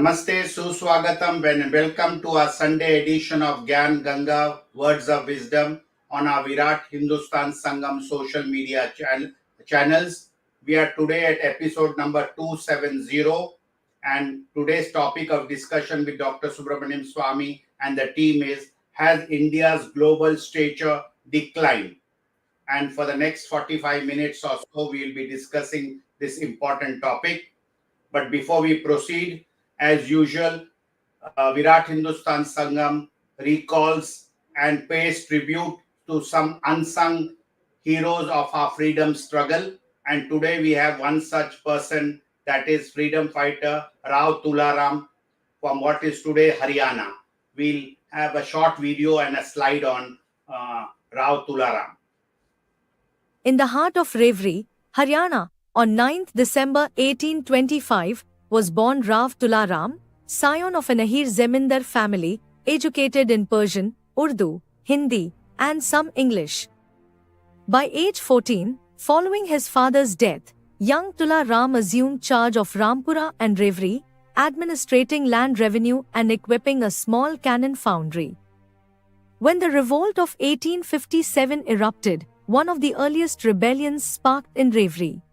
Namaste, Suswagatam, and welcome to our Sunday edition of Gyan Ganga Words of Wisdom on our Virat Hindustan Sangam social media channels. We are today at episode number 270, and today's topic of discussion with Dr. Subramanian Swamy and the team is, has India's global stature declined? And for the next 45 minutes or so, we will be discussing this important topic. But before we proceed, as usual, Virat Hindustan Sangam recalls and pays tribute to some unsung heroes of our freedom struggle. And today we have one such person, that is freedom fighter Rao Tularam from what is today Haryana. We'll have a short video and a slide on Rao Tularam. In the heart of Revri, Haryana, on 9th December 1825, was born Rao Tularam, scion of an Ahir Zemindar family, educated in Persian, Urdu, Hindi, and some English. By age 14, following his father's death, young Tularam assumed charge of Rampura and Revri, administrating land revenue and equipping a small cannon foundry. When the revolt of 1857 erupted, one of the earliest rebellions sparked in Revri.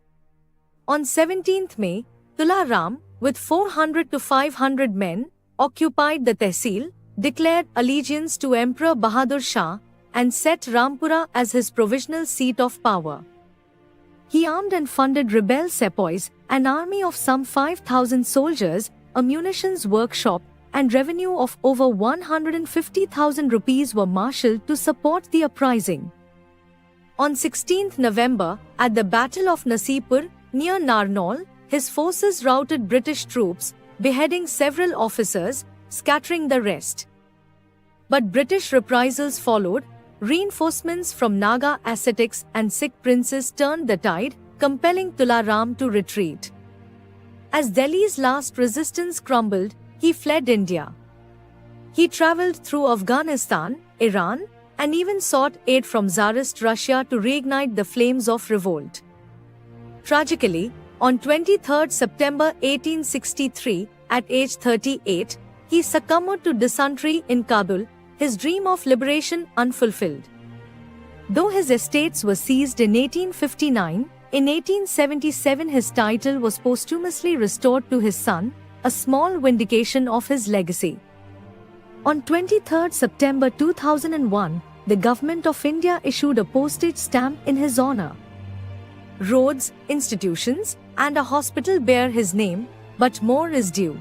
On 17th May, Tularam, with 400 to 500 men, occupied the tehsil, declared allegiance to Emperor Bahadur Shah, and set Rampura as his provisional seat of power. He armed and funded rebel sepoys, an army of some 5,000 soldiers, a munitions workshop, and revenue of over 150,000 rupees were marshalled to support the uprising. On 16th November, at the Battle of Nasipur, near Narnaul, his forces routed British troops, beheading several officers, scattering the rest. But British reprisals followed. Reinforcements from Naga ascetics and Sikh princes turned the tide, compelling Tularam to retreat. As Delhi's last resistance crumbled, he fled India. He travelled through Afghanistan, Iran, and even sought aid from Tsarist Russia to reignite the flames of revolt. Tragically, on 23 September 1863, at age 38, he succumbed to dysentery in Kabul, his dream of liberation unfulfilled. Though his estates were seized in 1859, in 1877 his title was posthumously restored to his son, a small vindication of his legacy. On 23 September 2001, the Government of India issued a postage stamp in his honor. Roads, institutions, and a hospital bear his name, but more is due.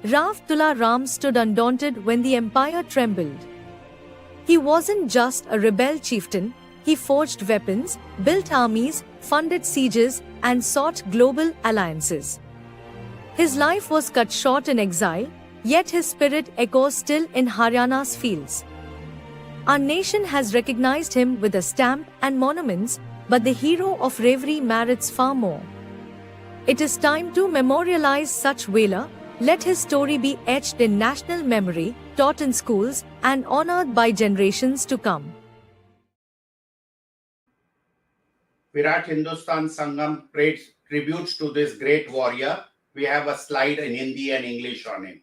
Rao Tularam stood undaunted when the empire trembled. He wasn't just a rebel chieftain, he forged weapons, built armies, funded sieges, and sought global alliances. His life was cut short in exile, yet his spirit echoes still in Haryana's fields. Our nation has recognized him with a stamp and monuments, but the hero of Revri merits far more. It is time to memorialize such valor. Let his story be etched in national memory, taught in schools, and honored by generations to come. Virat Hindustan Sangam pays tributes to this great warrior. We have a slide in Hindi and English on him.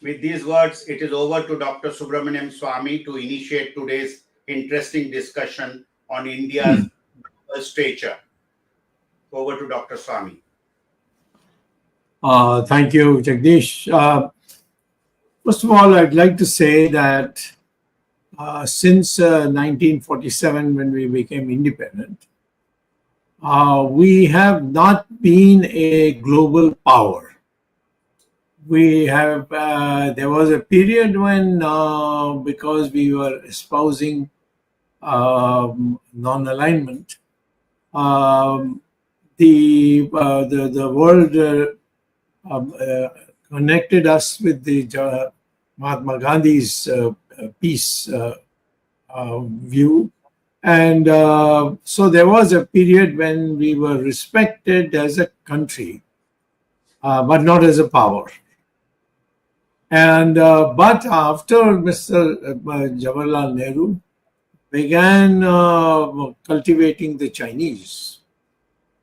With these words, it is over to Dr. Subramanian Swamy to initiate today's interesting discussion on India's global stature. Over to Dr. Swamy. Thank you, Jagdish. First of all, I'd like to say that since 1947, when we became independent, we have not been a global power. We have there was a period when because we were espousing non-alignment, um, the world um, uh, connected us with the Mahatma Gandhi's peace view. And so there was a period when we were respected as a country, but not as a power. And but after Mr. Jawaharlal Nehru began cultivating the Chinese,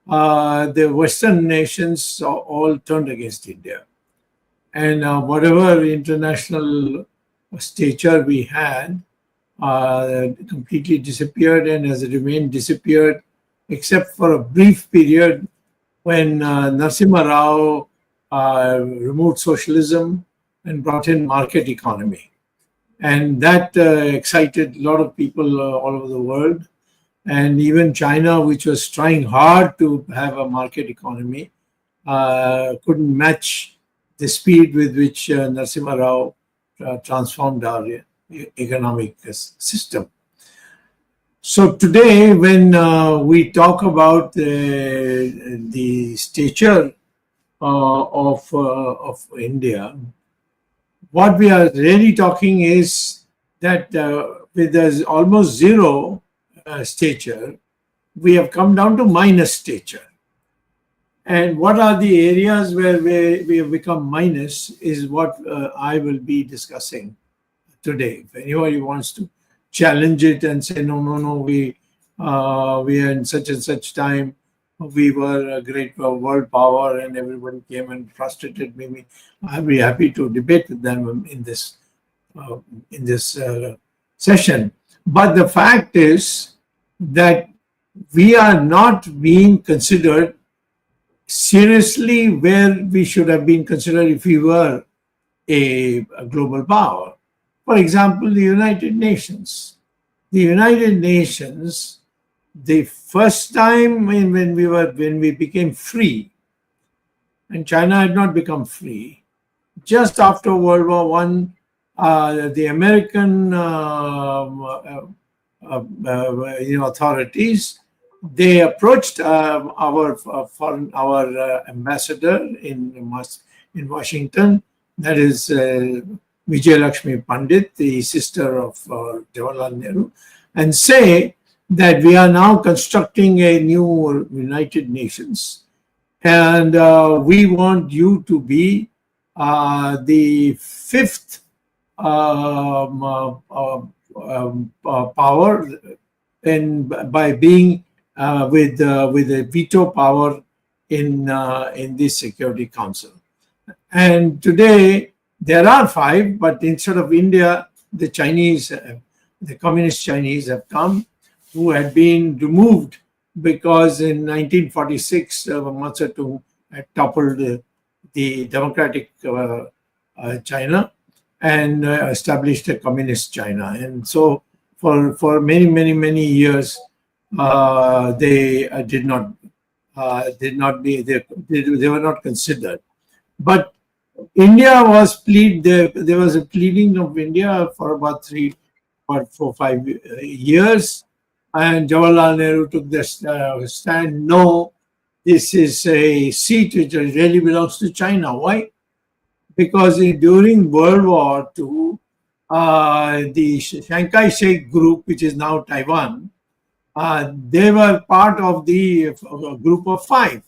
the Western nations all turned against India. And whatever international stature we had completely disappeared and has remained disappeared, except for a brief period when Narasimha Rao removed socialism and brought in market economy. And that excited a lot of people all over the world. And even China, which was trying hard to have a market economy, couldn't match the speed with which Narasimha Rao transformed our economic system. So today, when we talk about the stature of India, what we are really talking is that with almost zero stature, we have come down to minus stature. And what are the areas where we have become minus is what I will be discussing today. If anybody wants to challenge it and say, no, we are in such and such time, we were a great world power and everybody came and frustrated me, I'll be happy to debate with them in this session. But the fact is that we are not being considered seriously where we should have been considered if we were a global power. For example, the United Nations. The United Nations, the first time when we became free, and China had not become free, just after World War One, the American authorities, they approached our ambassador in Washington, that is Vijayalakshmi Pandit, the sister of Jawaharlal Nehru, and say that we are now constructing a new United Nations, and we want you to be the fifth power, and by being with a veto power in this Security Council. And today there are 5, but instead of India, the Chinese, the Communist Chinese have come, who had been removed because in 1946 Mao Zedong had toppled the democratic China and established a communist China. And so for many years they were not considered. But India was there was a pleading of India for about 4 or 5 years, and Jawaharlal Nehru took the stand. No, this is a seat which really belongs to China. Why? Because during World War II, the Shanghai Shek group, which is now Taiwan, they were part of the group of 5.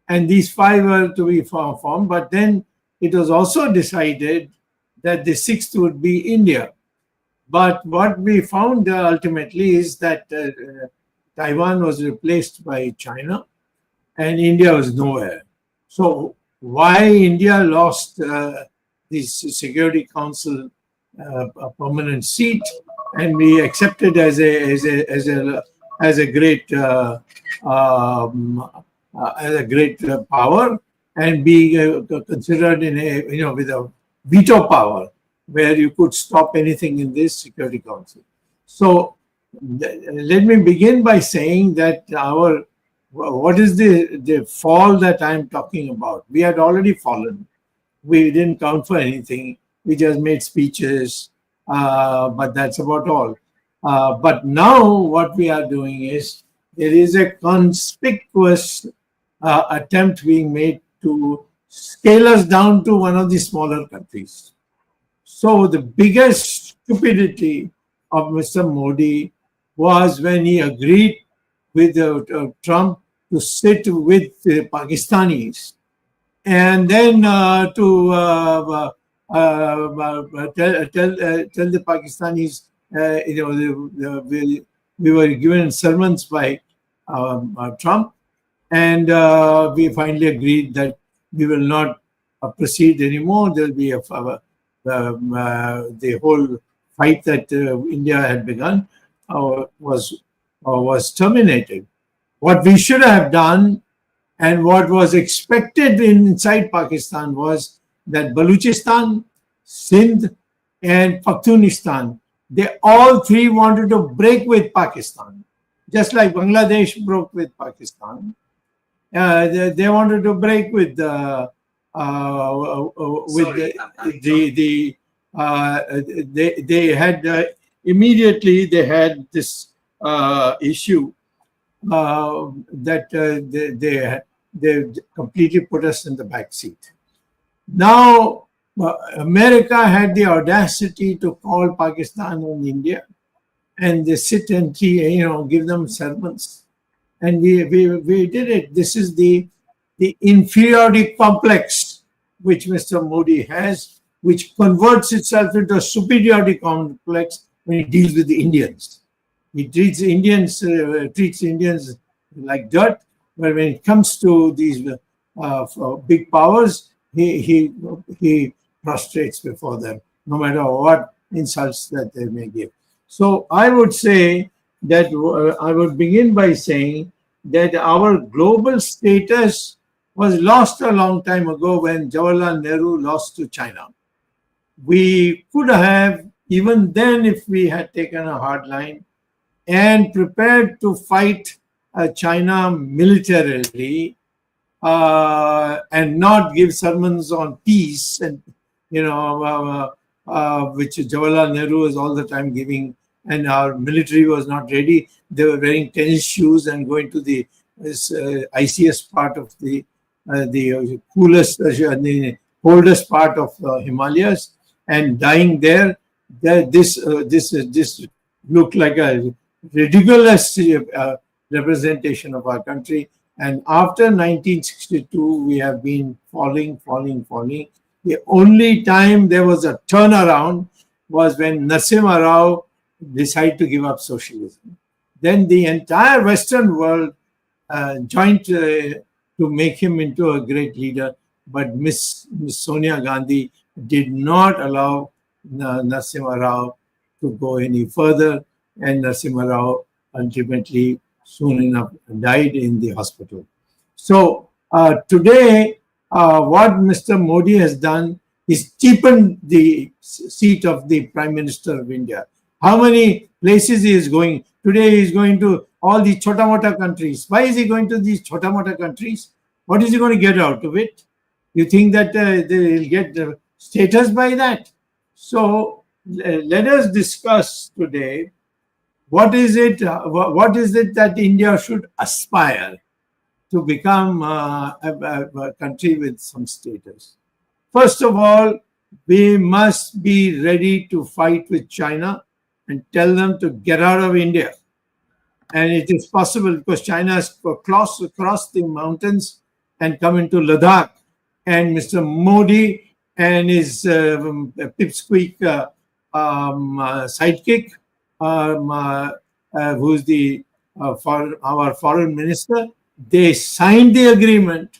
And these 5 were to be formed, but then it was also decided that the 6th would be India. But what we found ultimately is that Taiwan was replaced by China and India was nowhere. So why India lost the Security Council a permanent seat, and we accepted as a great power, and being considered with a veto power where you could stop anything in this Security Council. So let me begin by saying that what is the fall that I'm talking about? We had already fallen. We didn't count for anything. We just made speeches, but that's about all. But now what we are doing is there is a conspicuous attempt being made to scale us down to one of the smaller countries. So the biggest stupidity of Mr. Modi was when he agreed with Trump to sit with the Pakistanis and then tell the Pakistanis, we were given sermons by Trump, and we finally agreed that we will not proceed anymore. There will be the whole fight that India had begun was terminated. What we should have done and what was expected inside Pakistan was that Baluchistan, Sindh, and Pakhtunistan, they all three wanted to break with Pakistan, just like Bangladesh broke with Pakistan. They wanted to break with they had immediately they had this issue that they completely put us in the back seat. Now, America had the audacity to call Pakistan and India, and they sit and give them sermons, and we did it. This is the inferiority complex which Mr. Modi has, which converts itself into a superiority complex when he deals with the Indians. He treats Indians like dirt, but when it comes to these big powers, he prostrates before them, no matter what insults that they may give. So I would say that I would begin by saying that our global status was lost a long time ago when Jawaharlal Nehru lost to China. We could have, even then, if we had taken a hard line and prepared to fight China militarily and not give sermons on peace, and which Jawaharlal Nehru was all the time giving, and our military was not ready. They were wearing tennis shoes and going to the iciest part of the coolest, the coldest part of Himalayas, and dying there. This looked like a ridiculous representation of our country. And after 1962, we have been falling. The only time there was a turnaround was when Narasimha Rao decided to give up socialism. Then the entire Western world joined to make him into a great leader. But Miss Sonia Gandhi did not allow Narasimha Rao to go any further, and Narasimha Rao ultimately, soon enough, died in the hospital. So today, what Mr. Modi has done is cheapened the seat of the Prime Minister of India. How many places he is going? Today he is going to all these chota-mota countries. Why is he going to these chota-mota countries? What is he going to get out of it? You think that they will get status by that? So let us discuss today what is it that India should aspire to become a country with some status. First of all, we must be ready to fight with China and tell them to get out of India. And it is possible because China has crossed the mountains and come into Ladakh. And Mr. Modi and his pipsqueak sidekick, who's our foreign minister, they signed the agreement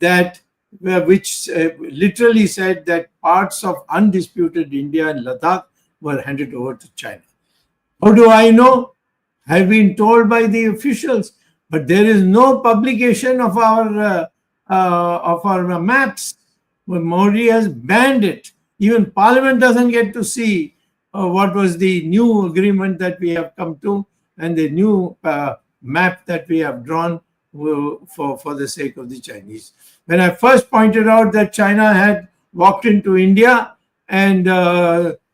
that which literally said that parts of undisputed India and Ladakh were handed over to China. How do I know? I've been told by the officials, but there is no publication of our maps. Modi has banned it. Even Parliament doesn't get to see what was the new agreement that we have come to and the new map that we have drawn for the sake of the Chinese. When I first pointed out that China had walked into India, and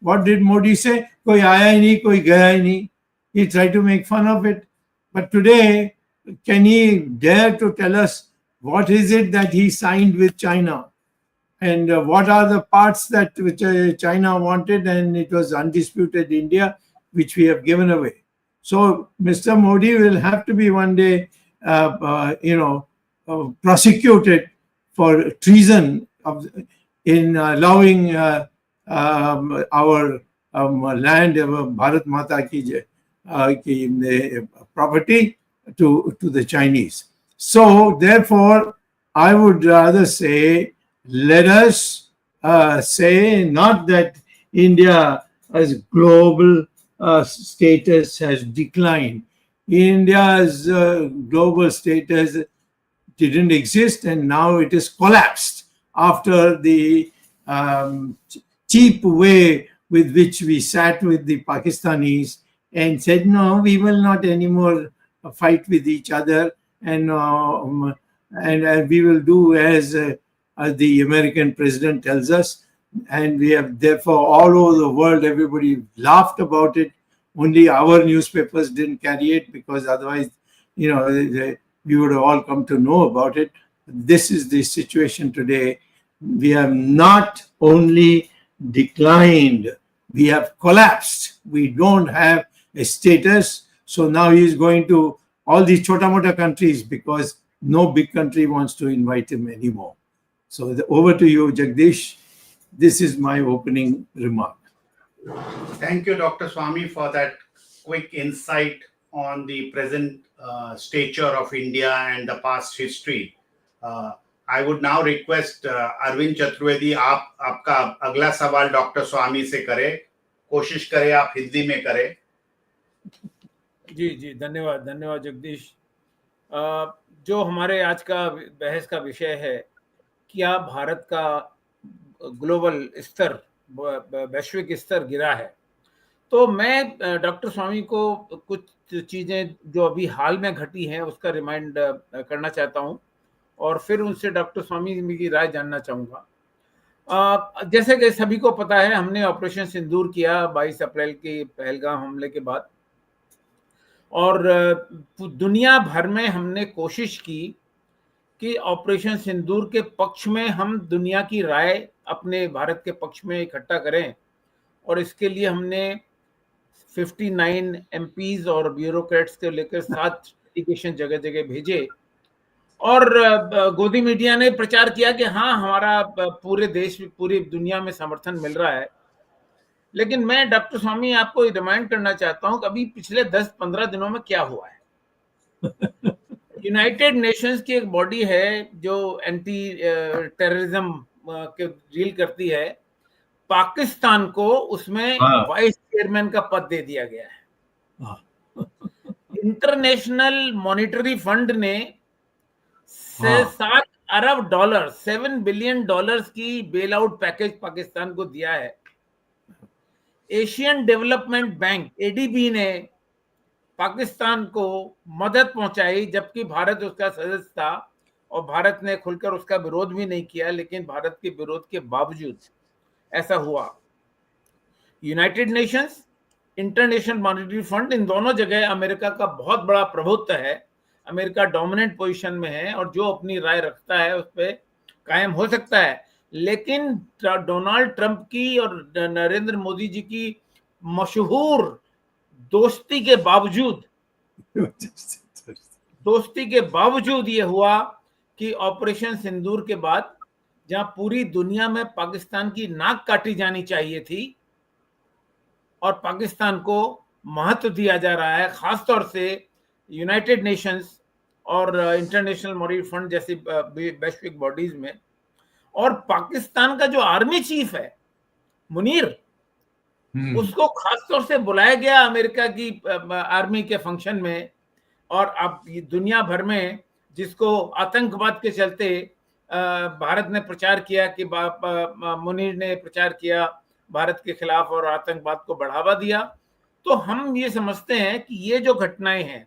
what did Modi say? Koi aaya hi nahi, koi gaya hi nahi. He tried to make fun of it. But today, can he dare to tell us what is it that he signed with China? And what are the parts that which China wanted, and it was undisputed India, which we have given away. So Mr. Modi will have to be one day, prosecuted for treason in allowing our land, Bharat Mata ki property to the Chinese. So therefore, I would rather say, let us say not that India as global status has declined. India's global status didn't exist, and now it is collapsed after the cheap way with which we sat with the Pakistanis and said, no, we will not anymore fight with each other, and we will do as the American president tells us. And we have, therefore, all over the world, everybody laughed about it. Only our newspapers didn't carry it, because otherwise, we would have all come to know about it. This is the situation today. We have not only declined, we have collapsed. We don't have a status. So now he is going to all these chota mota countries, because no big country wants to invite him anymore. So over to you, Jagdish. This is my opening remark. Thank you, Dr. Swamy, for that quick insight on the present stature of India and the past history. I would now request Arvind Chaturvedi, आप आपका अगला सवाल doctor स्वामी से करें. कोशिश करें आप हिंदी में करें. जी जी, धन्यवाद धन्यवाद जगदीश. जो हमारे आज का बहस का विषय है, क्या भारत का ग्लोबल स्तर, वैश्विक स्तर गिरा है. तो मैं डॉक्टर स्वामी को कुछ चीज़ें जो अभी हाल में घटी हैं उसका रिमाइंड करना चाहता हूं, और फिर उनसे डॉक्टर स्वामी की राय जानना चाहूँगा. जैसे कि सभी को पता है, हमने ऑपरेशन सिंदूर किया 22 अप्रैल के पहलगाम हमले के बाद, और दुनिया भर में हमने कोशिश की कि ऑपरेशन सिंदूर के पक्ष में हम दुनिया की राय अपने भारत के पक्ष में इकट्ठा करें, और इसके लिए हमने 59 एमपीज और ब्यूरोक्रेट्स के लेकर 7 डेलीगेशन जगह जगह भेजे, और गोदी मीडिया ने प्रचार किया कि हाँ, हमारा पूरे देश, पूरी दुनिया में समर्थन मिल रहा है. लेकिन मैं डॉक्टर स्वामी आपको रिमाइंड करना चाहता हूं कि अभी पिछले 10-15 दिनों में क्या हुआ है. यूनाइटेड नेशंस की एक बॉडी है जो एंटी टेररिज्म के डील करती है. पाकिस्तान को उसमें वाइस चेयरमैन का पद दे दिया गया है. इंटरनेशनल मॉनिटरी फंड ने 7 अरब डॉलर, $7 बिलियन की बेल आउट पैकेज पाकिस्तान को दिया है. एशियन डेवलपमेंट बैंक एडीबी ने पाकिस्तान को मदद पहुंचाई, जबकि भारत उसका सदस्य था, और भारत ने खुलकर उसका विरोध भी नहीं किया. लेकिन भारत के विरोध के बावजूद ऐसा हुआ. United Nations, International Monetary Fund, इन दोनों जगह अमेरिका का बहुत बड़ा प्रभुत्व है. अमेरिका डोमिनेंट पोजीशन में है और जो अपनी राय रखता है उस पर कायम हो सकता है. लेकिन डोनाल्ड ट्रंप की और नरेंद्र मोदी जी की मशहूर दोस्ती के बावजूद ये हुआ कि ऑपरेशन सिंदूर के बाद, जहां पूरी दुनिया में पाकिस्तान की नाक काटी जानी चाहिए थी और पाकिस्तान को महत्व दिया जा रहा है, खासतौर से यूनाइटेड नेशंस और इंटरनेशनल मॉनिटरी फंड जैसी वैश्विक बॉडीज में, और पाकिस्तान का जो आर्मी चीफ है मुनीर, उसको खासतौर से बुलाया गया अमेरिका की आर्मी के फंक्शन में. और अब दुनिया भर में जिसको आतंकवाद के चलते भारत ने प्रचार किया कि मुनीर ने प्रचार किया भारत के खिलाफ और आतंकवाद को बढ़ावा दिया. तो हम ये समझते हैं कि ये जो घटनाएं हैं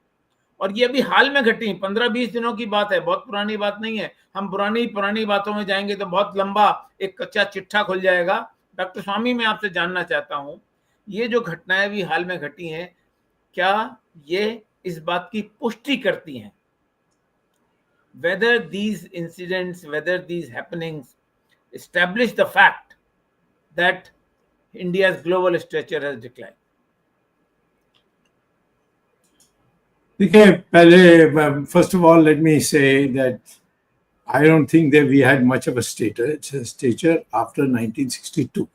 और ये अभी हाल में घटी, 15-20 दिनों की बात है, बहुत पुरानी बात नहीं है। हम पुरानी बातों में जाएंगे तो बहुत लंबा एक कच्चा चिट्ठा खुल जाएगा। डॉक्टर स्वामी, मैं आपसे जानना चाहता हूँ, ये जो घटनाएं भी हाल में घटी हैं, क्या ये इस बात की पुष्टि करती हैं, whether these incidents, whether these happenings establish the fact that India's global stature has declined? Okay, first of all, let me say that I don't think that we had much of a stature after 1962.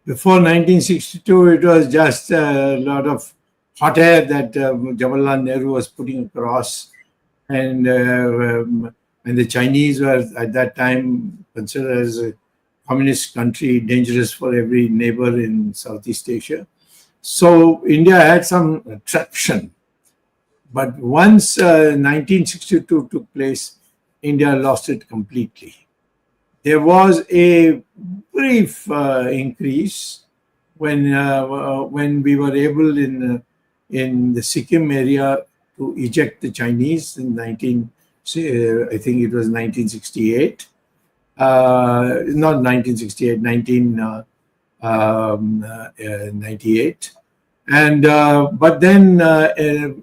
Before 1962, it was just a lot of hot air that Jawaharlal Nehru was putting across, and the Chinese were at that time considered as a communist country, dangerous for every neighbor in Southeast Asia. So India had some traction. But once 1962 took place, India lost it completely. There was a brief increase when we were able in the Sikkim area to eject the Chinese in I think it was 1968. Not 1968, 1998. And but then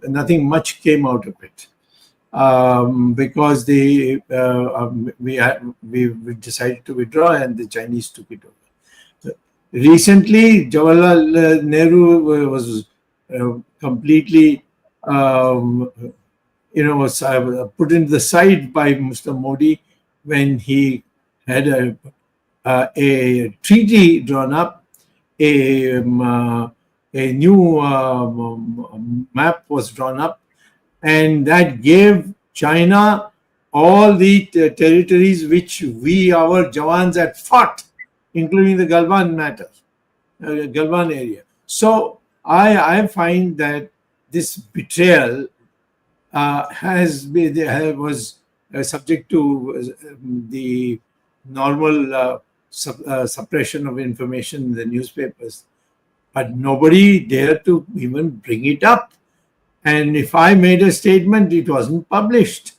nothing much came out of it because we decided to withdraw and the Chinese took it over. Recently, Jawaharlal Nehru was completely was put into the side by Mr. Modi when he had a treaty drawn up, a new map was drawn up, and that gave China all the territories which our Jawans had fought, including the Galwan area. So I find that this betrayal was subject to the normal suppression of information in the newspapers. But nobody dared to even bring it up. And if I made a statement, it wasn't published.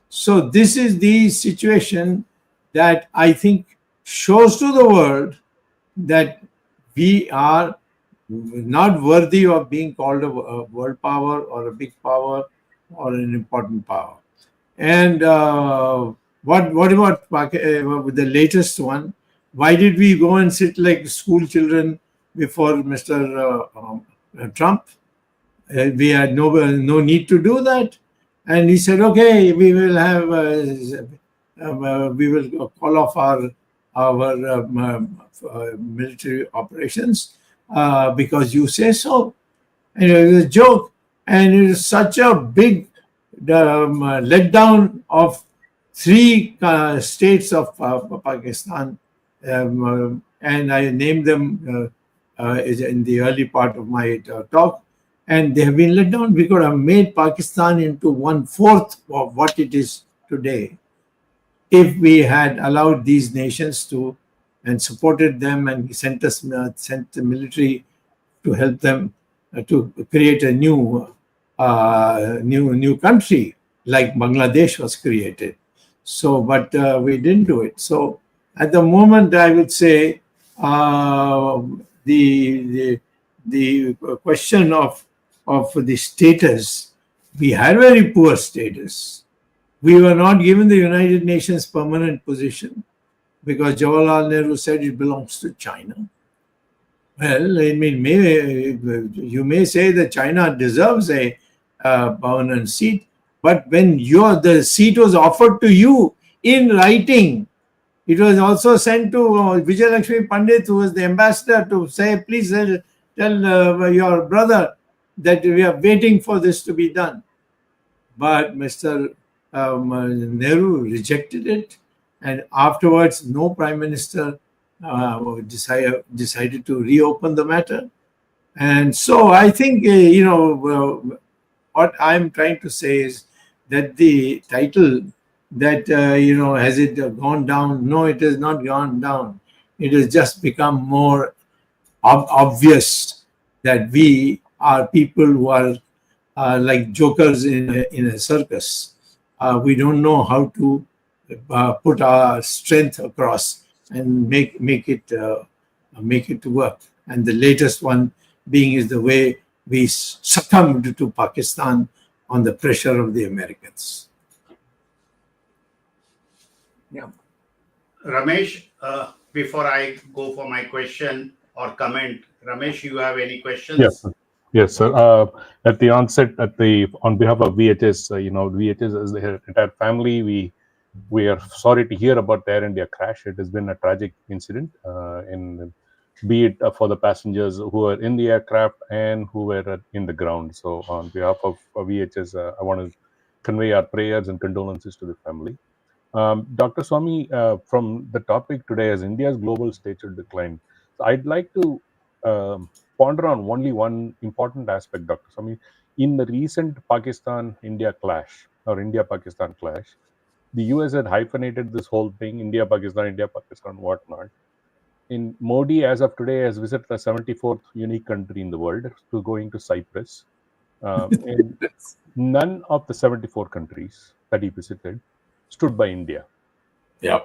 So this is the situation that I think shows to the world that we are not worthy of being called a world power or a big power or an important power. And what about the latest one? Why did we go and sit like school children before Mr. Trump? We had no need to do that. And he said, okay, we will have we will call off our military operations because you say so. And it was a joke, and it is such a big letdown of three states of Pakistan, and I named them in the early part of my talk, and they have been let down. We could have made Pakistan into 1/4 of what it is today if we had allowed these nations to and supported them and sent the military to help them to create a new country like Bangladesh was created. So, but we didn't do it. So, at the moment, I would say the question of the status, we had very poor status. We were not given the United Nations permanent position because Jawaharlal Nehru said it belongs to China. Well, I mean, you may say that China deserves a permanent seat, but when the seat was offered to you in writing, it was also sent to Vijay Lakshmi Pandit, who was the ambassador, to say, please tell your brother that we are waiting for this to be done. But Mr. Nehru rejected it, and afterwards, no prime minister decided to reopen the matter. And so I think, what I'm trying to say is that the title that, has it gone down? No, it has not gone down. It has just become more obvious that we are people who are like jokers in a circus. We don't know how to put our strength across and make it work. And the latest one being is the way we succumbed to Pakistan on the pressure of the Americans. Yeah. Ramesh, before I go for my question or comment, Ramesh, you have any questions? Yes, sir. Yes, sir. At the onset, on behalf of VHS, VHS as the entire family, we are sorry to hear about the Air India crash. It has been a tragic incident, be it for the passengers who were in the aircraft and who were in the ground. So, on behalf of VHS, I want to convey our prayers and condolences to the family. Dr. Swamy, from the topic today as India's global stature decline, so I'd like to ponder on only one important aspect, Dr. Swamy. In the recent Pakistan-India clash or India-Pakistan clash, the US had hyphenated this whole thing, India, Pakistan, whatnot. In Modi, as of today, has visited the 74th unique country in the world, to going to Cyprus. And none of the 74 countries that he visited stood by India. Yeah.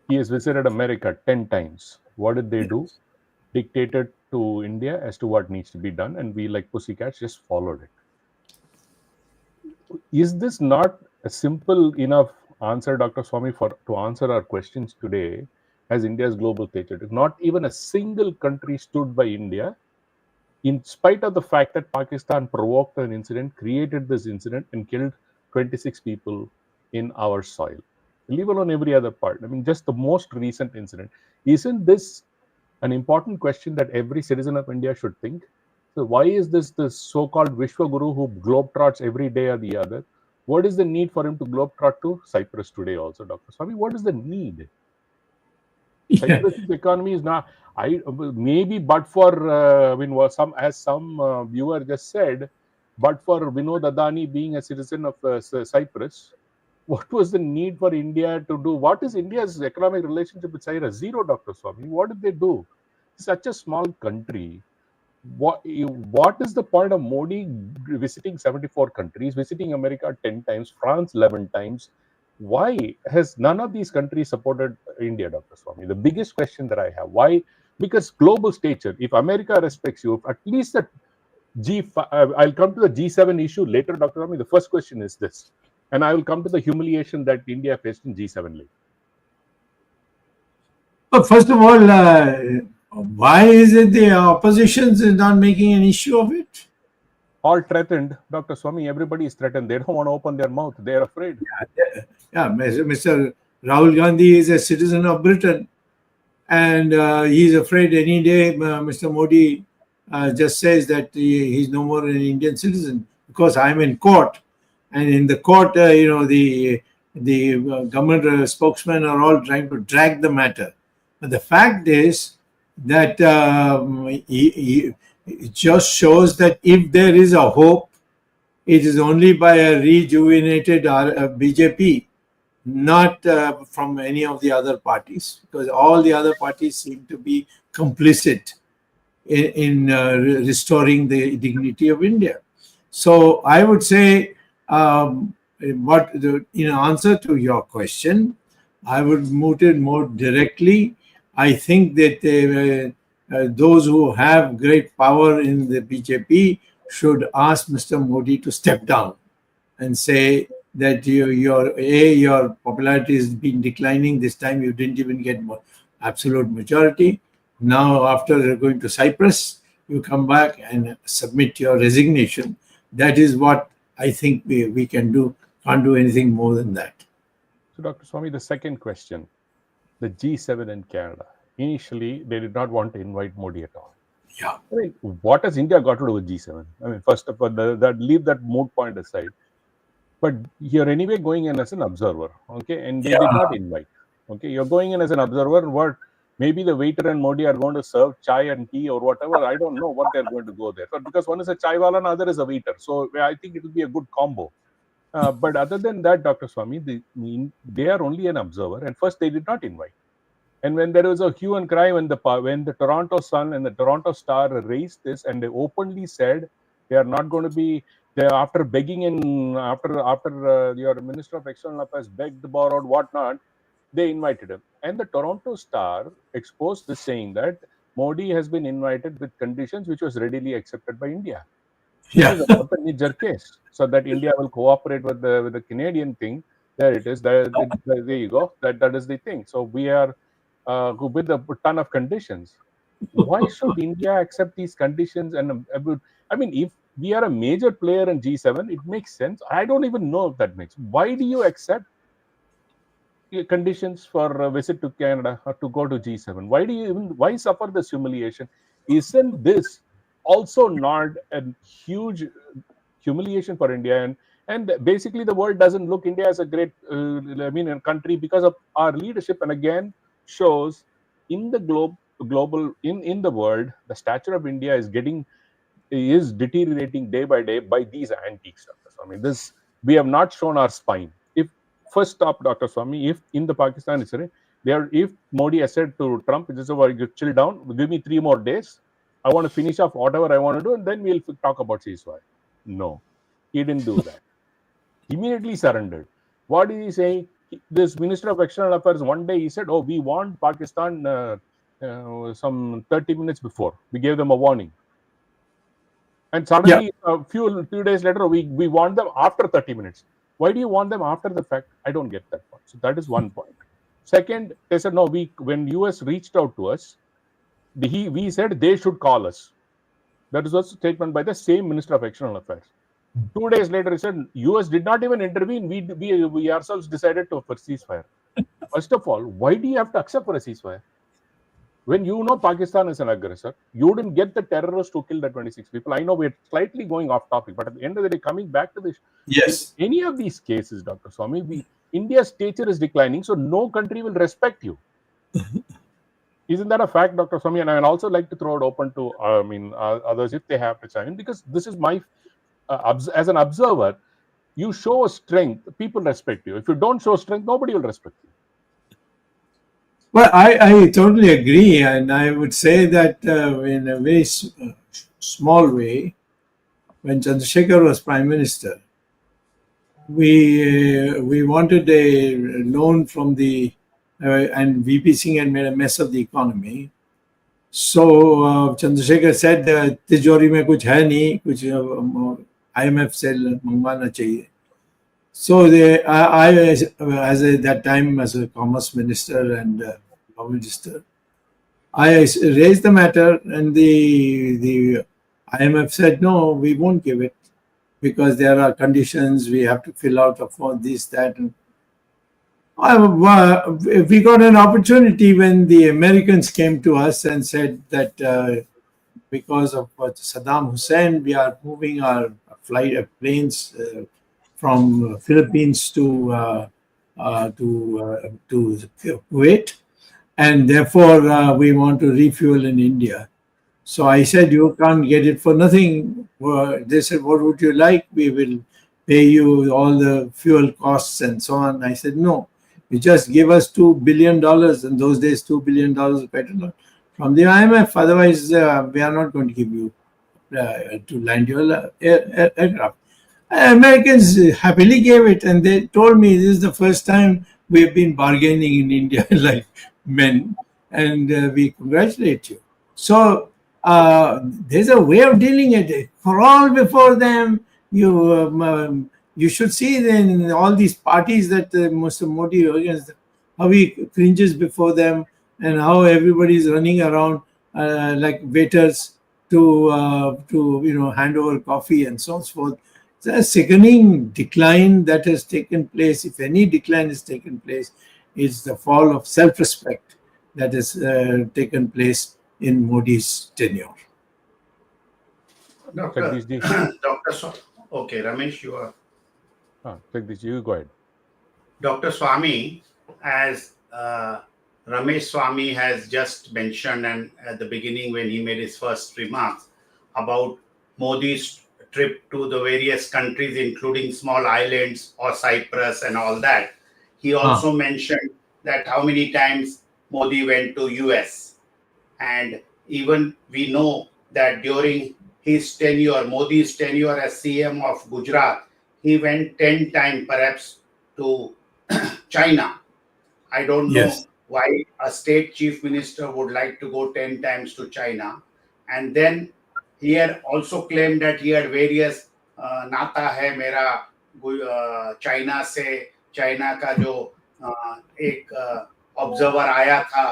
He has visited America 10 times. What did they do? Dictated to India as to what needs to be done, and we, like pussycats, just followed it. Is this not a simple enough answer, Dr. Swamy, to answer our questions today as India's global stature? Not even a single country stood by India, in spite of the fact that Pakistan provoked an incident, created this incident, and killed 26 people in our soil. Leave alone every other part. I mean, just the most recent incident. Isn't this an important question that every citizen of India should think? So why is this so-called Vishwaguru who globetrots every day or the other? What is the need for him to globetrot to Cyprus today also, Dr. Swamy? What is the need? Yeah. Cyprus's economy is not. Maybe, but for some viewer just said, but for Vinod Adani being a citizen of Cyprus, what was the need for India to do? What is India's economic relationship with Cyprus? Zero, Dr. Swamy. What did they do? Such a small country. What is the point of Modi visiting 74 countries, visiting America 10 times, France 11 times? Why has none of these countries supported India, Dr. Swamy? The biggest question that I have. Why? Because global stature, if America respects you, at least that I'll come to the G7 issue later, Dr. Swamy. The first question is this, and I will come to the humiliation that India faced in G7 later. Well, first of all, why is it the opposition is not making an issue of it? All threatened, Dr. Swamy. Everybody is threatened. They don't want to open their mouth. They're afraid. Yeah, Mr. Rahul Gandhi is a citizen of Britain, and he's afraid any day Mr. Modi just says that he's no more an Indian citizen because I'm in court, and in the court, the government spokesmen are all trying to drag the matter. But the fact is that it just shows that if there is a hope, it is only by a rejuvenated BJP, not from any of the other parties, because all the other parties seem to be complicit in restoring the dignity of India. So I would say, in answer to your question, I would move it more directly. I think that those who have great power in the BJP should ask Mr. Modi to step down and say that your popularity has been declining. This time you didn't even get absolute majority. Now, after going to Cyprus, you come back and submit your resignation. That is what I think we can do. Can't do anything more than that. So, Dr. Swamy, the second question, the G7 in Canada. Initially, they did not want to invite Modi at all. Yeah. I mean, what has India got to do with G7? I mean, first of all, leave that moot point aside. But you're anyway going in as an observer, okay? And they did not invite. Okay, you're going in as an observer. What maybe the waiter and Modi are going to serve chai and tea or whatever. I don't know what they're going to go there. But because one is a chai wala and other is a waiter, so I think it will be a good combo. But other than that, Dr. Swamy, they are only an observer. And first, they did not invite. And when there was a hue and cry, when the Toronto Sun and the Toronto Star raised this, and they openly said they are not going to be after begging after your Minister of External Affairs begged, borrowed, whatnot, they invited him. And the Toronto Star exposed this, saying that Modi has been invited with conditions which was readily accepted by India. This Yeah. is about the Niger case, so that India will cooperate with the Canadian thing. There it is. There you go. That is the thing. So we are with a ton of conditions. Why should India accept these conditions? And I mean, if we are a major player in G7, it makes sense. I don't even know if that makes. Why do you accept conditions for a visit to Canada or to go to G7? Why suffer this humiliation? Isn't this also not a huge humiliation for India? And basically, the world doesn't look India as a great, a country because of our leadership. And again, shows in the global in the world, the stature of India is deteriorating day by day by these antiques. Dr. Swamy, this we have not shown our spine. If first stop, Dr. Swamy, if in the Pakistan history, if Modi has said to Trump, "This is why you chill down, give me 3 more days. I want to finish off whatever I want to do, and then we'll talk about ceasefire." No, he didn't do that. Immediately surrendered. What did he say? This Minister of External Affairs, one day he said, "Oh, we warned Pakistan some 30 minutes before. We gave them a warning." And suddenly, a few days later, we want them after 30 minutes. Why do you want them after the fact? I don't get that point. So that is one point. Second, they said, no, when US reached out to us, we said they should call us. That is also a statement by the same Minister of External Affairs. 2 days later, he said, US did not even intervene. We ourselves decided for ceasefire. First of all, why do you have to accept for a ceasefire? When you know Pakistan is an aggressor, you didn't get the terrorists who killed the 26 people. I know we're slightly going off topic, but at the end of the day, coming back to this, Yes. in any of these cases, Dr. Swamy, India's stature is declining, so no country will respect you. Isn't that a fact, Dr. Swamy? And I'd also like to throw it open to others if they have to chime in, because this is my, as an observer, you show strength, people respect you. If you don't show strength, nobody will respect you. Well, I totally agree, and I would say that in a very small way, when Chandrasekhar was Prime Minister, we wanted a loan from the and VP Singh had made a mess of the economy. So Chandrasekhar said, "Tijori mein kuch hai nahi, kuch IMF se mangwana chahiye." So I that time as a commerce minister and law minister, I raised the matter, and the IMF said, "No, we won't give it because there are conditions we have to fill out for this, that." And we got an opportunity when the Americans came to us and said that because of Saddam Hussein, we are moving our planes from Philippines to Kuwait, and therefore we want to refuel in India. So I said, "You can't get it for nothing." They said, "What would you like? We will pay you all the fuel costs and so on." I said, "No, you just give us $2 billion." In those days, $2 billion petrol from the IMF. Otherwise, we are not going to give you to land your aircraft. Americans happily gave it, and they told me this is the first time we have been bargaining in India like men, and we congratulate you. So there's a way of dealing it. Crawl before them. You should see then in all these parties that Mr. Modi organized, how he cringes before them, and how everybody is running around like waiters to hand over coffee and so forth. It's a sickening decline that has taken place. If any decline has taken place, it's the fall of self-respect that has taken place in Modi's tenure. Dr. Okay, Ramesh, you are. You go ahead. Dr. Swamy, as Ramesh Swamy has just mentioned, and at the beginning when he made his first remarks about Modi's trip to the various countries, including small islands or Cyprus and all that, he also mentioned that how many times Modi went to US. And even we know that during his tenure, Modi's tenure as CM of Gujarat, he went 10 times perhaps to China. I don't Yes. know why a state chief minister would like to go 10 times to China. And then he had also claimed that he had various नाता है मेरा China से, China का जो एक observer आया था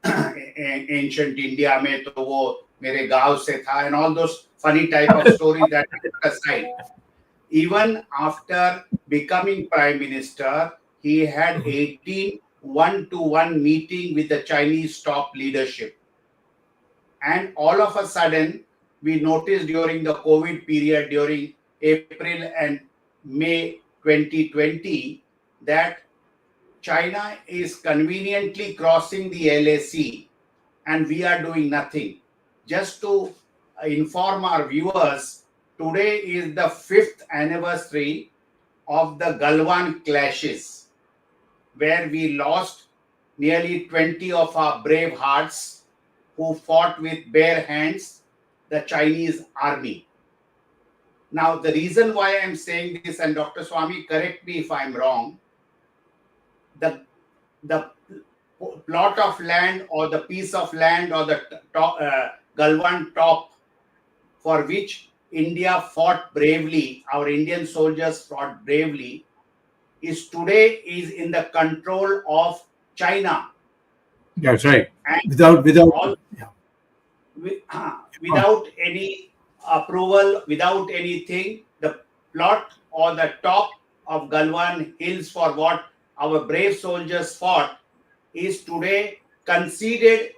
ancient India में, तो वो मेरे गांव से था, and all those funny type of stories that aside. Even after becoming prime minister, he had 18 one-to-one meeting with the Chinese top leadership. And all of a sudden, we noticed during the COVID period, during April and May 2020, that China is conveniently crossing the LAC and we are doing nothing. Just to inform our viewers, today is the 5th anniversary of the Galwan clashes, where we lost nearly 20 of our brave hearts who fought with bare hands the Chinese army. Now, the reason why I'm saying this, and Dr. Swamy, correct me if I'm wrong, the plot of land or the piece of land or the Galwan top for which India fought bravely, our Indian soldiers fought bravely, is today in the control of China. That's right. And Without without any approval, without anything, the plot or the top of Galwan Hills for what our brave soldiers fought is today conceded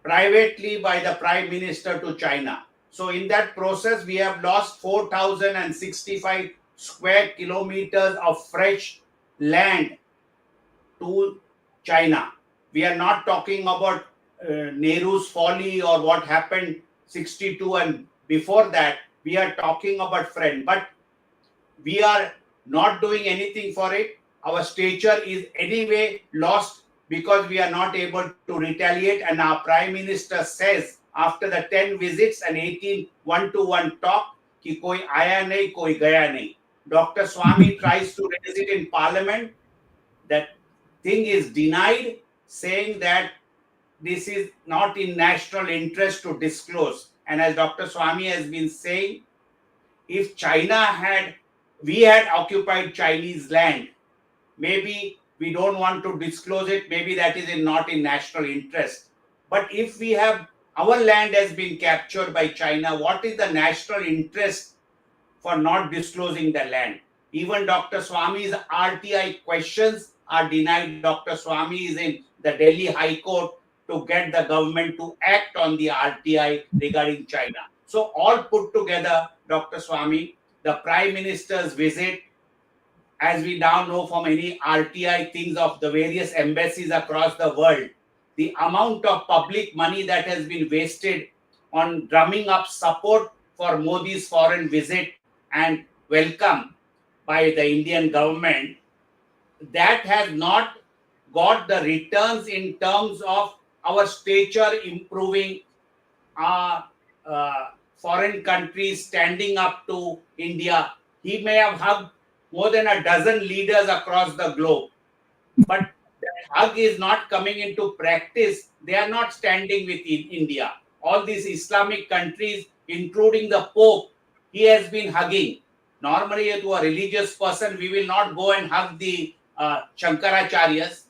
privately by the Prime Minister to China. So in that process, we have lost 4,065 square kilometers of fresh land to China. We are not talking about Nehru's folly or what happened 62 and before that. We are talking about friend, but we are not doing anything for it. Our stature is anyway lost because we are not able to retaliate. And our Prime Minister says after the 10 visits and 18 one-to-one talk, कि कोई आया नहीं, कोई गया नहीं. Dr. Swamy tries to raise it in Parliament. That thing is denied, saying that this is not in national interest to disclose. And as Dr. Swamy has been saying, if we had occupied Chinese land, maybe we don't want to disclose it, maybe that is not in national interest. But if our land has been captured by China, what is the national interest for not disclosing the land? Even Dr. Swamy's RTI questions are denied. Dr. Swamy is in the Delhi High Court to get the government to act on the RTI regarding China. So all put together, Dr. Swamy, the Prime Minister's visit, as we now know from any RTI things of the various embassies across the world, the amount of public money that has been wasted on drumming up support for Modi's foreign visit and welcome by the Indian government, that has not got the returns in terms of our stature improving, foreign countries standing up to India. He may have hugged more than a dozen leaders across the globe, but that hug is not coming into practice. They are not standing with India. All these Islamic countries, including the Pope, he has been hugging. Normally, to a religious person, we will not go and hug the Shankaracharyas.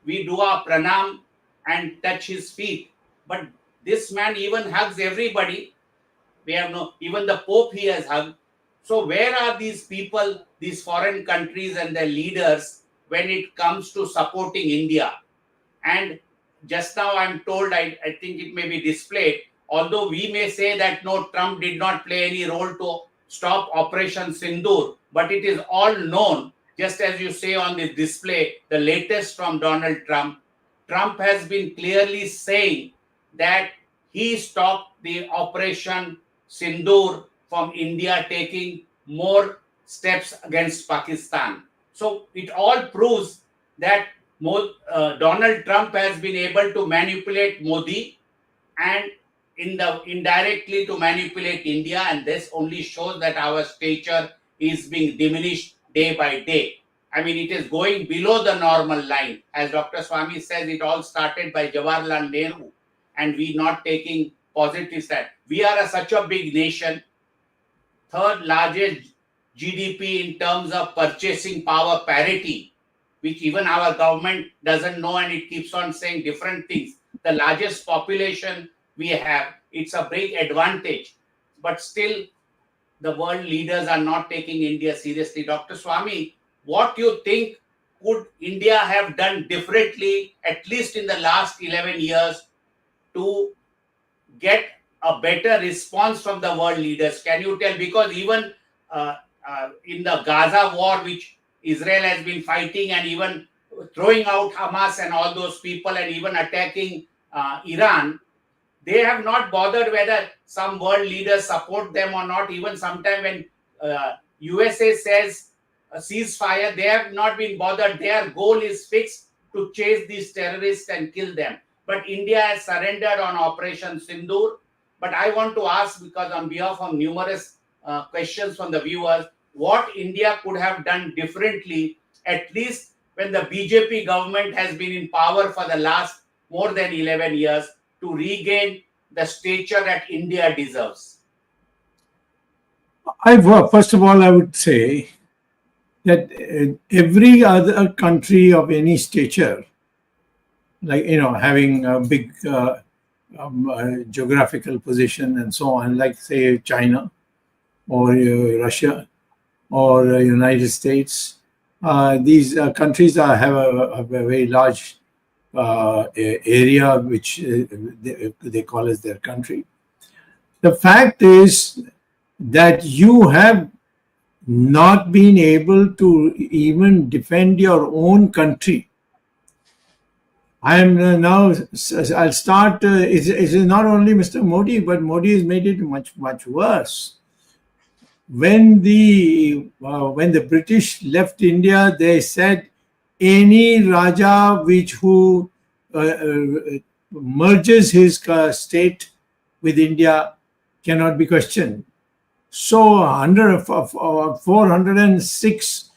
We do our pranam and touch his feet. But this man even hugs everybody. Even the Pope he has hugged. So where are these people, these foreign countries and their leaders when it comes to supporting India? And just now I'm told, I think it may be displayed, although we may say that no, Trump did not play any role to stop Operation Sindoor, but it is all known, just as you say on the display, the latest from Donald Trump. Trump has been clearly saying that he stopped the Operation Sindoor from India taking more steps against Pakistan. So it all proves that Donald Trump has been able to manipulate Modi, and indirectly to manipulate India, and this only shows that our stature is being diminished day by day. I mean, it is going below the normal line. As Dr. Swamy says, it all started by Jawaharlal Nehru, and we not taking positive stand. We are such a big nation, third largest GDP in terms of purchasing power parity, which even our government doesn't know, and it keeps on saying different things. The largest population we have, it's a big advantage, but still the world leaders are not taking India seriously. Dr. Swamy, what do you think could India have done differently, at least in the last 11 years, to get a better response from the world leaders? Can you tell? Because even in the Gaza war, which Israel has been fighting, and even throwing out Hamas and all those people, and even attacking Iran, they have not bothered whether some world leaders support them or not. Even sometime when USA says a ceasefire, they have not been bothered. Their goal is fixed to chase these terrorists and kill them. But India has surrendered on Operation Sindoor. But I want to ask, because on behalf of numerous questions from the viewers, what India could have done differently, at least when the BJP government has been in power for the last more than 11 years, to regain the stature that India deserves? First of all, I would say that every other country of any stature, like, having a big geographical position and so on, like say China or Russia or United States, these countries have a very large area which they call as their country. The fact is that you have not been able to even defend your own country. I am now, I'll start, it is not only Mr. Modi, but Modi has made it much, much worse. When the British left India, they said any Raja who merges his state with India cannot be questioned. So 406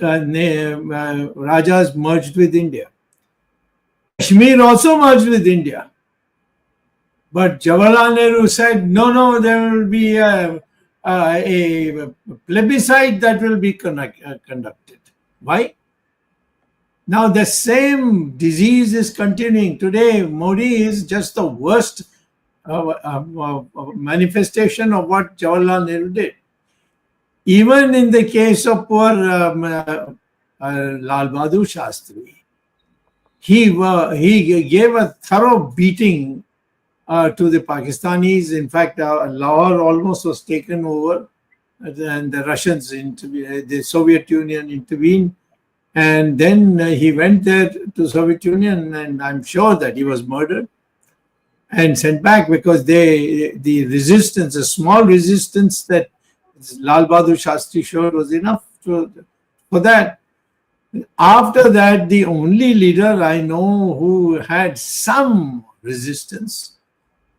Rajas merged with India. Kashmir also merged with India. But Jawaharlal Nehru said, no, there will be a plebiscite that will be conducted. Why? Now the same disease is continuing. Today, Modi is just the worst manifestation of what Jawaharlal Nehru did. Even in the case of poor Lal Bahadur Shastri, he gave a thorough beating to the Pakistanis. In fact, Lahore almost was taken over, and the Russians intervened, the Soviet Union intervened, and then he went there to Soviet Union, and I'm sure that he was murdered and sent back, because the resistance, a small resistance that Lal Bahadur Shastri showed was enough for that. After that, the only leader I know who had some resistance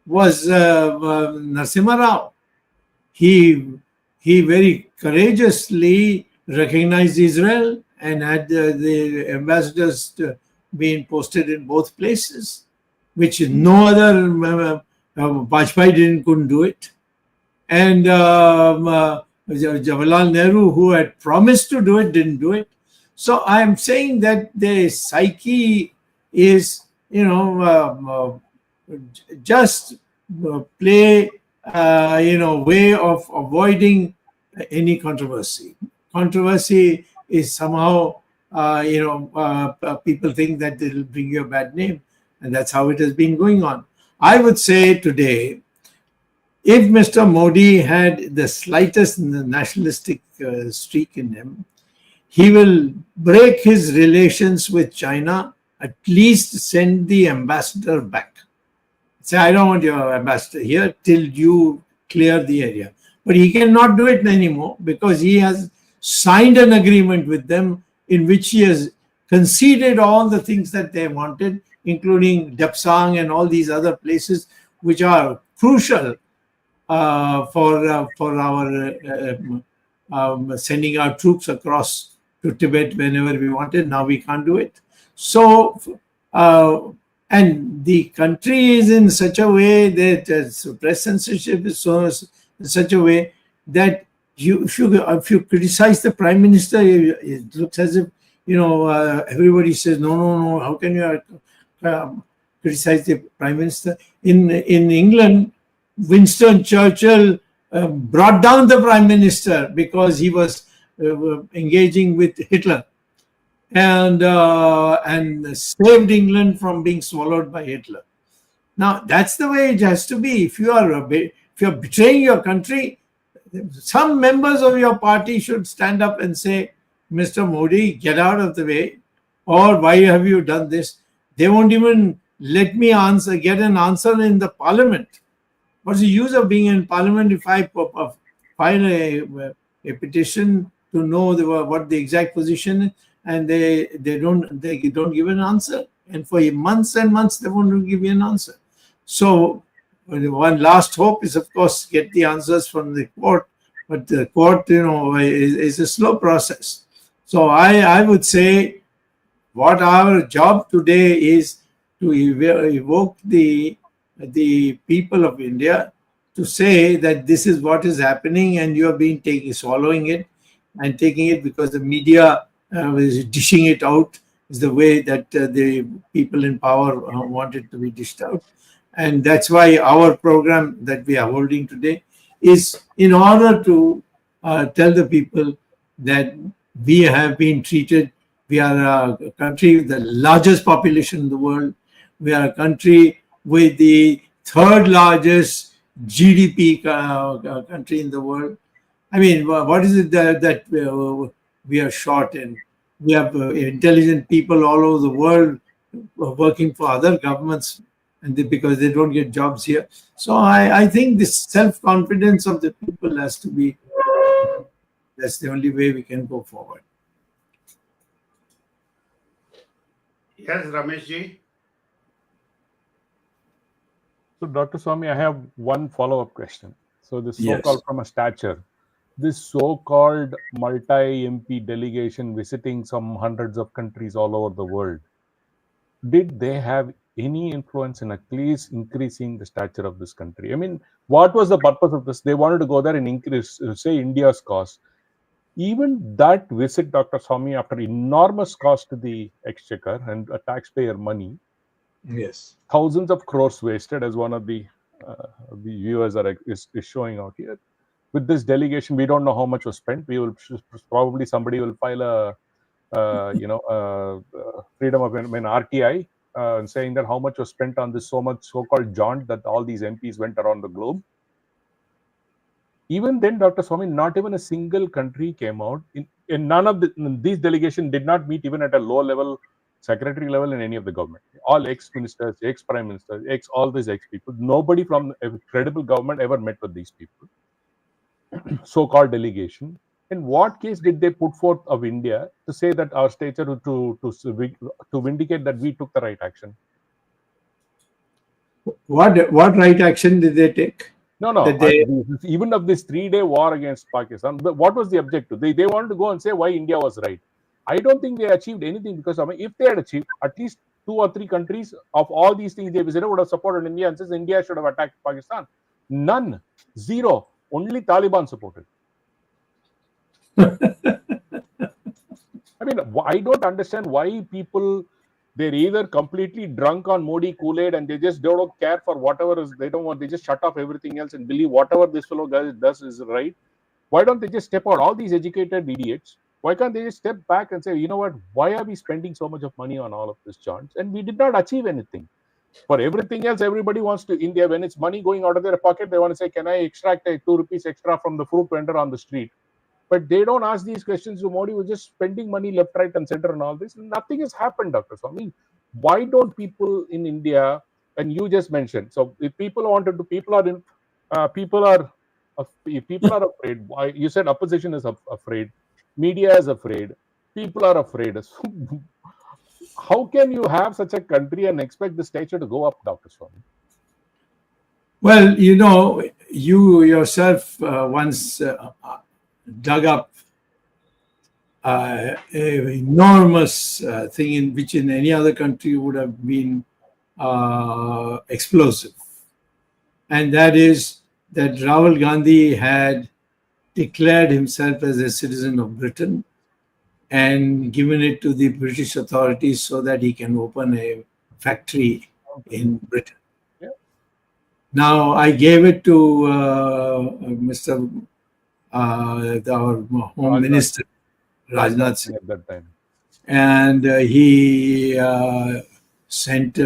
was Narasimha Rao. He very courageously recognized Israel and had the ambassadors being posted in both places, which no other Vajpayee couldn't do it. And Jawaharlal Nehru, who had promised to do it, didn't do it. So I am saying that the psyche is, just play, way of avoiding any controversy. Controversy is somehow, people think that it will bring you a bad name. And that's how it has been going on. I would say today, if Mr. Modi had the slightest nationalistic streak in him, he will break his relations with China, at least send the ambassador back. Say, I don't want your ambassador here till you clear the area. But he cannot do it anymore, because he has signed an agreement with them in which he has conceded all the things that they wanted, including Dapsang and all these other places, which are crucial for our sending our troops across to Tibet whenever we wanted. Now we can't do it. So, and the country is in such a way that press censorship is so in such a way that if you criticize the prime minister, it looks as if everybody says no. How can you criticize the prime minister? In England, Winston Churchill brought down the prime minister because he was engaging with Hitler, and saved England from being swallowed by Hitler. Now that's the way it has to be. If you are betraying your country, some members of your party should stand up and say, "Mr. Modi, get out of the way," or "Why have you done this?" They won't even let me get an answer in the parliament. What's the use of being in parliament if I file a petition to know what the exact position is, and they don't give an answer, and for months and months they won't give you an answer. So one last hope is, of course, get the answers from the court, but the court, is a slow process. So I would say what our job today is to evoke the people of India to say that this is what is happening, and you have been swallowing it and taking it because the media is dishing it out, is the way that the people in power want it to be dished out. And that's why our program that we are holding today is in order to tell the people that we have been treated. We are a country with the largest population in the world. We are a country with the third largest GDP country in the world. I mean, what is it that we are short in? We have intelligent people all over the world working for other governments, and because they don't get jobs here. So I think this self-confidence of the people has to be, that's the only way we can go forward. Yes, Ramesh ji. So, Dr. Swamy, I have one follow-up question. So, this Yes. so-called from a STATURE, this so-called multi-MP delegation visiting some hundreds of countries all over the world, did they have any influence in at least increasing the stature of this country? I mean, what was the purpose of this? They wanted to go there and increase, say, India's cost. Even that visit, Dr. Swamy, after enormous cost to the exchequer and taxpayer money, Yes. thousands of crores wasted, as one of the viewers is showing out here. With this delegation, we don't know how much was spent. We will probably, somebody will file a freedom of RTI saying that how much was spent on this so-called jaunt that all these MPs went around the globe. Even then, Dr. Swamy, not even a single country came out. In none of these delegations did not meet even at a low level, secretary level in any of the government. All ex-ministers, ex-prime ministers, all these ex-people. Nobody from a credible government ever met with these people. So-called delegation. In what case did they put forth of India to say that our stature to vindicate that we took the right action? What right action did they take? No. Even of this 3-day war against Pakistan, what was the objective? They wanted to go and say why India was right. I don't think they achieved anything, because if they had achieved, at least 2 or 3 countries of all these things they visited would have supported India and says India should have attacked Pakistan. None. Zero. Only Taliban supported. I mean, I don't understand why people, they're either completely drunk on Modi Kool-Aid and they just don't care for whatever is, they don't want, they just shut off everything else and believe whatever this fellow does is right. Why don't they just step out? All these educated idiots, why can't they just step back and say, you know what, why are we spending so much of money on all of this chants? And we did not achieve anything. For everything else, everybody wants to, India, when it's money going out of their pocket, they want to say, can I extract 2 rupees extra from the fruit vendor on the street? But they don't ask these questions to Modi, who's just spending money left, right, and center and all this. Nothing has happened, Dr. Swamy. Why don't people in India, and you just mentioned, so if people wanted to, people are afraid. Why? You said opposition is afraid, media is afraid, people are afraid. How can you have such a country and expect the stature to go up, Dr. Swamy? Well, you know, you yourself once dug up an enormous thing in which in any other country would have been explosive. And that is that Rahul Gandhi had declared himself as a citizen of Britain and given it to the British authorities so that he can open a factory in Britain. Yeah. Now, I gave it to Mr. Our Home Minister, Rajnath Singh, at that time. and he sent,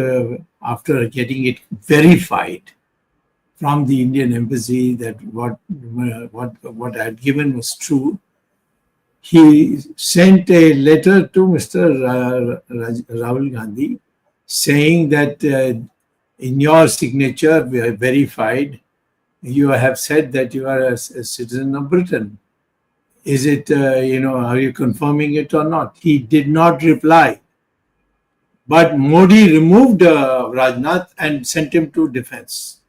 after getting it verified from the Indian embassy that what I had given was true, he sent a letter to Mr. Rahul Gandhi saying that in your signature, we are verified, you have said that you are a citizen of Britain. Is it, are you confirming it or not? He did not reply. But Modi removed Rajnath and sent him to defense.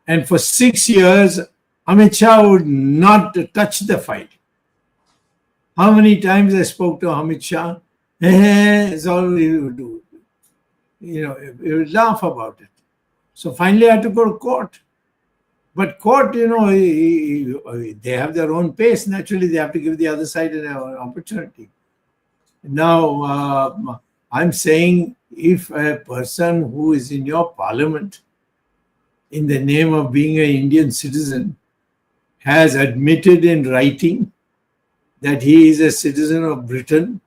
And for 6 years, Amit Shah would not touch the file. How many times I spoke to Amit Shah? It's all he would do. He would laugh about it. So finally I had to go to court. But court, they have their own pace. Naturally, they have to give the other side an opportunity. Now, I'm saying if a person who is in your parliament in the name of being an Indian citizen has admitted in writing that he is a citizen of Britain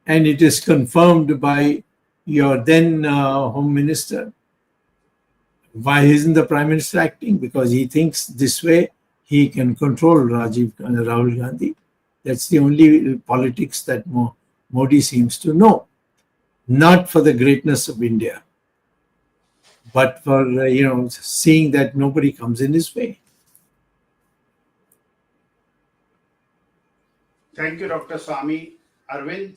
and it is confirmed by your then Home Minister, why isn't the Prime Minister acting? Because he thinks this way he can control Rahul Gandhi. That's the only politics that Modi seems to know. Not for the greatness of India, but for, seeing that nobody comes in his way. Thank you, Dr. Swamy. Arvind?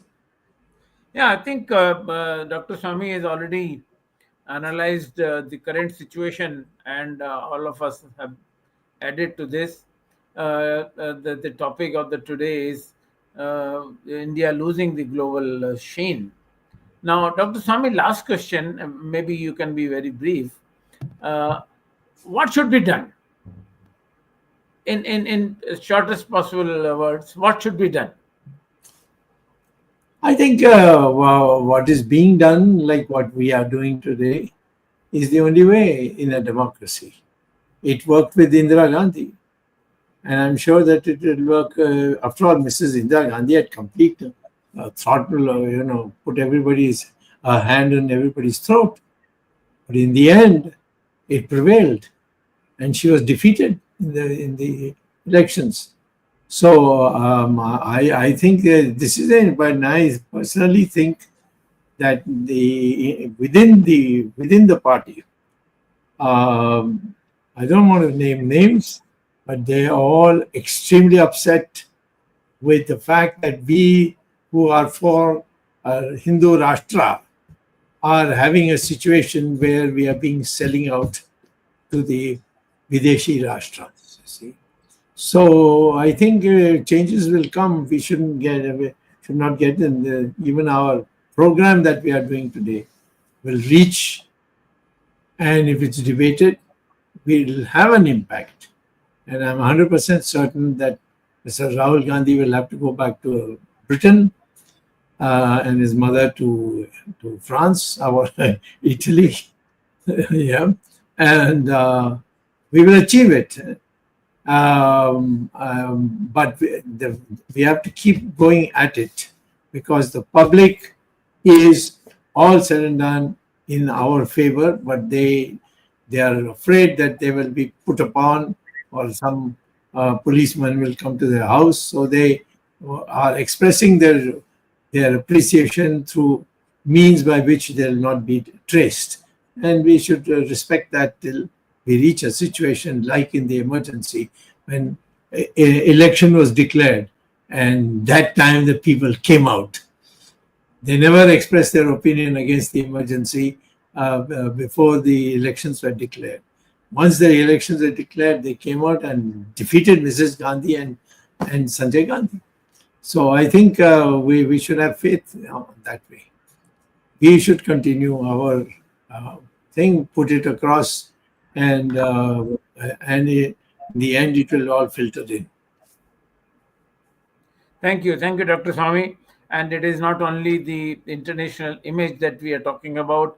Yeah, I think Dr. Swamy has already analyzed the current situation, and all of us have added to this. The topic of the today is India losing the global sheen. Now, Dr. Swamy, last question, maybe you can be very brief. What should be done? In shortest possible words, what should be done? I think what is being done, like what we are doing today, is the only way in a democracy. It worked with Indira Gandhi, and I'm sure that it will work. After all, Mrs. Indira Gandhi had complete throttle, put everybody's hand on everybody's throat. But in the end, it prevailed, and she was defeated in the elections. So I think this is it. But I personally think that within the party, I don't want to name names, but they are all extremely upset with the fact that we who are for Hindu Rashtra are having a situation where we are being selling out to the Videshi Rashtras. See? So I think changes will come. We should not get in even our program that we are doing today will reach, and if it's debated, will have an impact. And I'm 100% certain that Mr. Rahul Gandhi will have to go back to Britain and his mother to France or Italy. Yeah, and we will achieve it. But we have to keep going at it because the public is all said and done in our favor, but they are afraid that they will be put upon or some policeman will come to their house. So they are expressing their appreciation through means by which they will not be traced. And we should respect that till we reach a situation like in the emergency when election was declared and that time the people came out. They never expressed their opinion against the emergency before the elections were declared. once the elections are declared, they came out and defeated Mrs. Gandhi and Sanjay Gandhi. So I think we should have faith that way. We should continue our thing, put it across, and in the end, it will all filter in. Thank you, Dr. Swamy. And it is not only the international image that we are talking about.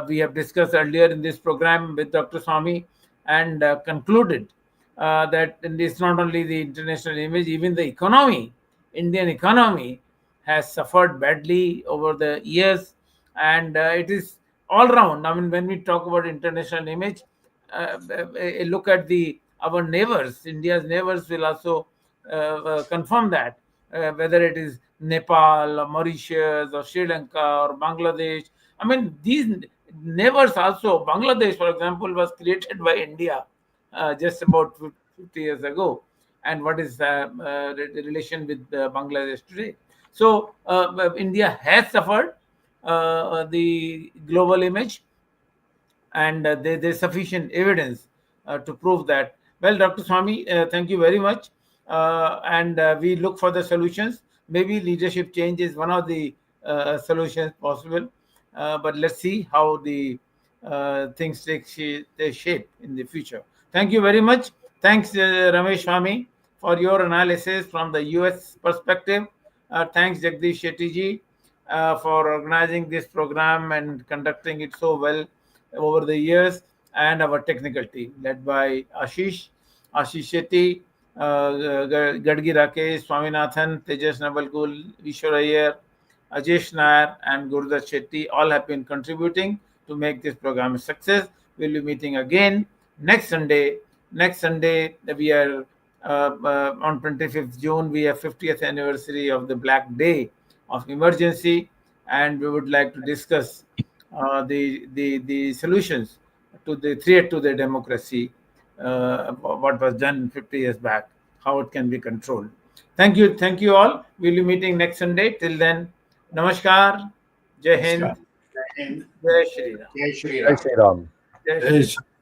We have discussed earlier in this program with Dr. Swamy and concluded that it's not only the international image, even the economy, Indian economy has suffered badly over the years, and it is all round. I mean, when we talk about international image, a look at our neighbors, India's neighbors will also confirm that, whether it is Nepal or Mauritius or Sri Lanka or Bangladesh. I mean, these neighbors also, Bangladesh, for example, was created by India just about 50 years ago. And what is the relation with Bangladesh today? So India has suffered the global image, and there's sufficient evidence to prove that. Well, Dr. Swamy, thank you very much. And we look for the solutions. Maybe leadership change is one of the solutions possible. But let's see how the things take shape in the future. Thank you very much. Thanks, Ramesh Swamy, for your analysis from the US perspective. Thanks, Jagdish Shetty ji, for organizing this program and conducting it so well over the years, and our technical team led by Ashish Shetty, Gadgi Rakesh, Swaminathan, Tejas Nabalkul, Vishwar Iyer, Ajesh Nair, and Gurudat Shetty all have been contributing to make this program a success. We'll be meeting again next Sunday. Next Sunday, we are on 25th June. We have 50th anniversary of the Black Day of Emergency, and we would like to discuss the solutions to the threat to the democracy, what was done 50 years back, how it can be controlled. Thank you all. We'll be meeting next Sunday. Till then, namaskar, Jai Hind, And Jai Shri Ram. Jai Shri Jai Ram. Shri Ram. Jai Shri Ram.